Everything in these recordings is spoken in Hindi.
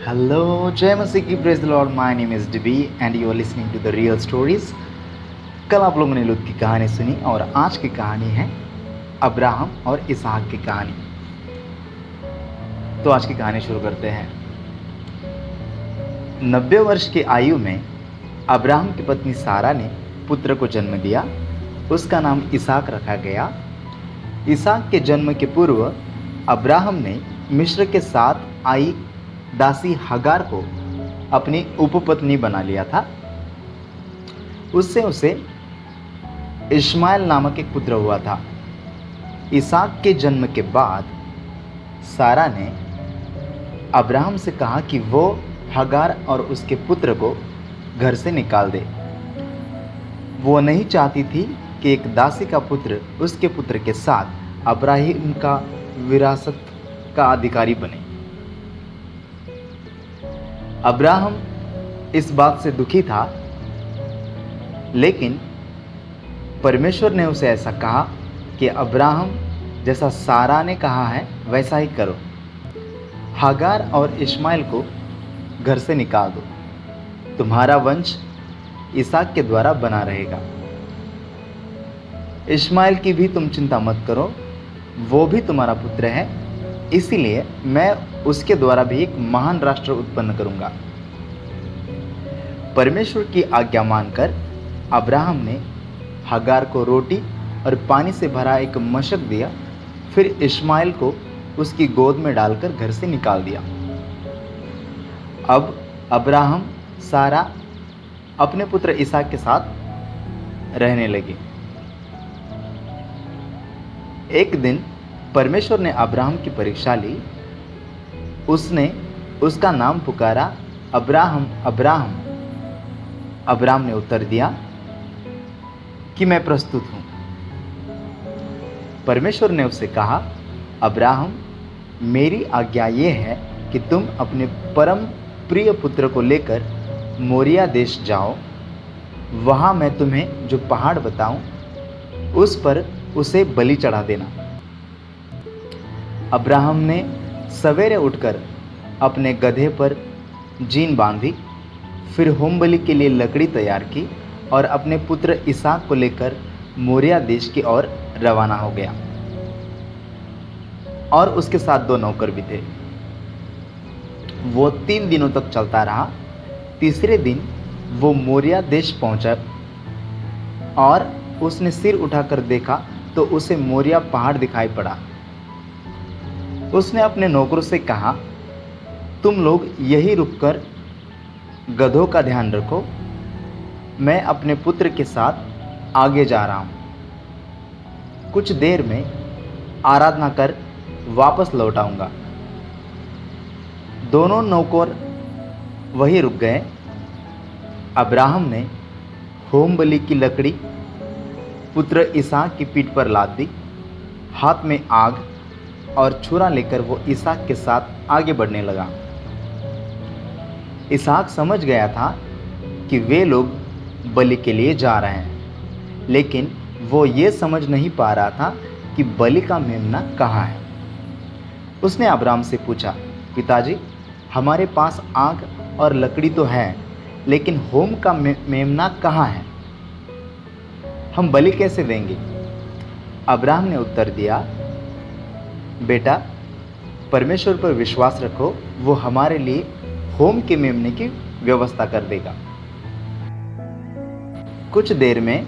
Hello, जय मसीह की praise the lord. My name is DB and you are listening to the real stories. कल आप लोगों ने लूत की कहानी सुनी और आज की कहानी है अब्राहम और इसहाक की कहानी। तो आज की कहानी शुरू करते हैं। 90 वर्ष की आयु में अब्राहम की पत्नी सारा ने पुत्र को जन्म दिया। उसका नाम इसहाक रखा गया। इसहाक के जन्म के पूर्व अब्राहम ने मिस्र के साथ आई दासी हगार को अपनी उपपत्नी बना लिया था। उससे उसे इश्माएल नामक एक पुत्र हुआ था। इसहाक के जन्म के बाद सारा ने अब्राहम से कहा कि वो हगार और उसके पुत्र को घर से निकाल दे। वो नहीं चाहती थी कि एक दासी का पुत्र उसके पुत्र के साथ अब्राहम का विरासत का अधिकारी बने। अब्राहम इस बात से दुखी था, लेकिन परमेश्वर ने उसे ऐसा कहा कि अब्राहम जैसा सारा ने कहा है वैसा ही करो। हगार और इश्माएल को घर से निकाल दो। तुम्हारा वंश इसहाक के द्वारा बना रहेगा। इश्माएल की भी तुम चिंता मत करो, वो भी तुम्हारा पुत्र है, इसीलिए मैं उसके द्वारा भी एक महान राष्ट्र उत्पन्न करूंगा। परमेश्वर की आज्ञा मानकर अब्राहम ने हगार को रोटी और पानी से भरा एक मशक दिया। फिर इश्माएल को उसकी गोद में डालकर घर से निकाल दिया। अब अब्राहम सारा अपने पुत्र इसहाक के साथ रहने लगे। एक दिन परमेश्वर ने अब्राहम की परीक्षा ली। उसने उसका नाम पुकारा, अब्राहम अब्राहम। अब्राहम ने उत्तर दिया कि मैं प्रस्तुत हूं। परमेश्वर ने उससे कहा, अब्राहम, मेरी आज्ञा यह है कि तुम अपने परम प्रिय पुत्र को लेकर मोरिया देश जाओ। वहां मैं तुम्हें जो पहाड़ बताऊं उस पर उसे बलि चढ़ा देना। अब्राहम ने सवेरे उठकर अपने गधे पर जीन बांधी, फिर होम बलि के लिए लकड़ी तैयार की और अपने पुत्र इसहाक को लेकर मोरिया देश की ओर रवाना हो गया। और उसके साथ 2 नौकर भी थे। वो 3 दिनों तक चलता रहा। तीसरे दिन वो मोरिया देश पहुंचा और उसने सिर उठाकर देखा तो उसे मोरिया पहाड़ दिखाई पड़ा। उसने अपने नौकरों से कहा, तुम लोग यहीं रुककर गधों का ध्यान रखो, मैं अपने पुत्र के साथ आगे जा रहा हूं। कुछ देर में आराधना कर वापस लौट आऊंगा। दोनों नौकर वहीं रुक गए। अब्राहम ने होम बलि की लकड़ी पुत्र इसहाक की पीठ पर लाद दी। हाथ में आग और छुरा लेकर वो इसहाक के साथ आगे बढ़ने लगा। इसहाक समझ गया था कि वे लोग बलि के लिए जा रहे हैं, लेकिन वो ये समझ नहीं पा रहा था कि बलि का मेमना कहाँ है। उसने अब्राहम से पूछा, पिताजी, हमारे पास आग और लकड़ी तो है, लेकिन होम का मेमना कहाँ है? हम बलि कैसे देंगे? अब्राहम ने उत्तर दिया, बेटा, परमेश्वर पर विश्वास रखो, वो हमारे लिए होम के मेमने की व्यवस्था कर देगा। कुछ देर में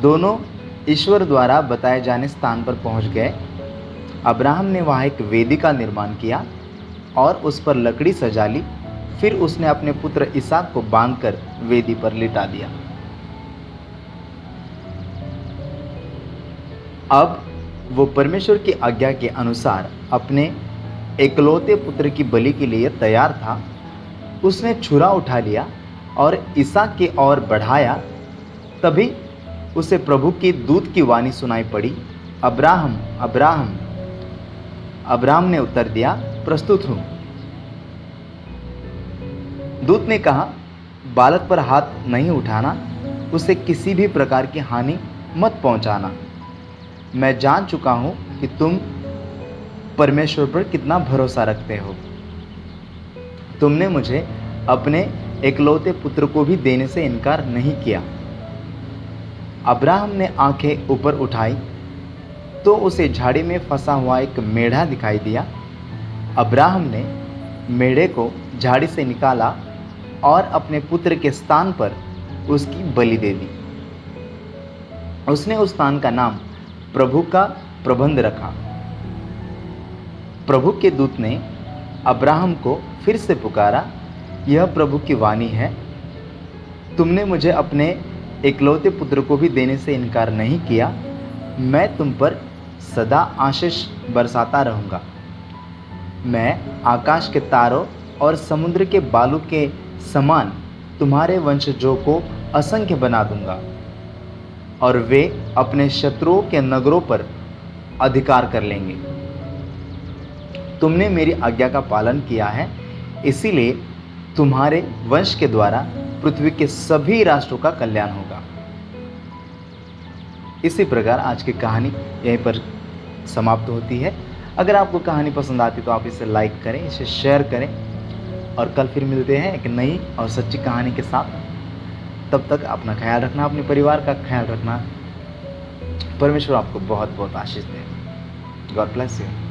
दोनों ईश्वर द्वारा बताए जाने स्थान पर पहुंच गए। अब्राहम ने वहां एक वेदी का निर्माण किया और उस पर लकड़ी सजा ली। फिर उसने अपने पुत्र इसहाक को बांधकर वेदी पर लिटा दिया। अब वो परमेश्वर की आज्ञा के अनुसार अपने एकलौते पुत्र की बलि के लिए तैयार था। उसने छुरा उठा लिया और इसहाक की ओर बढ़ाया। तभी उसे प्रभु की दूत की वाणी सुनाई पड़ी, अब्राहम अब्राहम। अब्राहम ने उत्तर दिया, प्रस्तुत हूं। दूत ने कहा, बालक पर हाथ नहीं उठाना, उसे किसी भी प्रकार की हानि मत पहुंचाना। मैं जान चुका हूं कि तुम परमेश्वर पर कितना भरोसा रखते हो। तुमने मुझे अपने इकलौते पुत्र को भी देने से इनकार नहीं किया। अब्राहम ने आंखें ऊपर उठाई तो उसे झाड़ी में फंसा हुआ एक मेढ़ा दिखाई दिया। अब्राहम ने मेढ़े को झाड़ी से निकाला और अपने पुत्र के स्थान पर उसकी बलि दे दी। उसने उस स्थान का नाम प्रभु का प्रबंध रखा। प्रभु के दूत ने अब्राहम को फिर से पुकारा, यह प्रभु की वाणी है, तुमने मुझे अपने इकलौते पुत्र को भी देने से इनकार नहीं किया। मैं तुम पर सदा आशीष बरसाता रहूँगा। मैं आकाश के तारों और समुद्र के बालू के समान तुम्हारे वंशजों को असंख्य बना दूंगा और वे अपने शत्रुओं के नगरों पर अधिकार कर लेंगे। तुमने मेरी आज्ञा का पालन किया है, इसीलिए तुम्हारे वंश के द्वारा पृथ्वी के सभी राष्ट्रों का कल्याण होगा। इसी प्रकार आज की कहानी यहीं पर समाप्त होती है। अगर आपको कहानी पसंद आती तो आप इसे लाइक करें, इसे शेयर करें और कल फिर मिलते हैं एक नई और सच्ची कहानी के साथ। तब तक अपना ख्याल रखना, अपने परिवार का ख्याल रखना। परमेश्वर आपको बहुत बहुत आशीष दे। God bless you.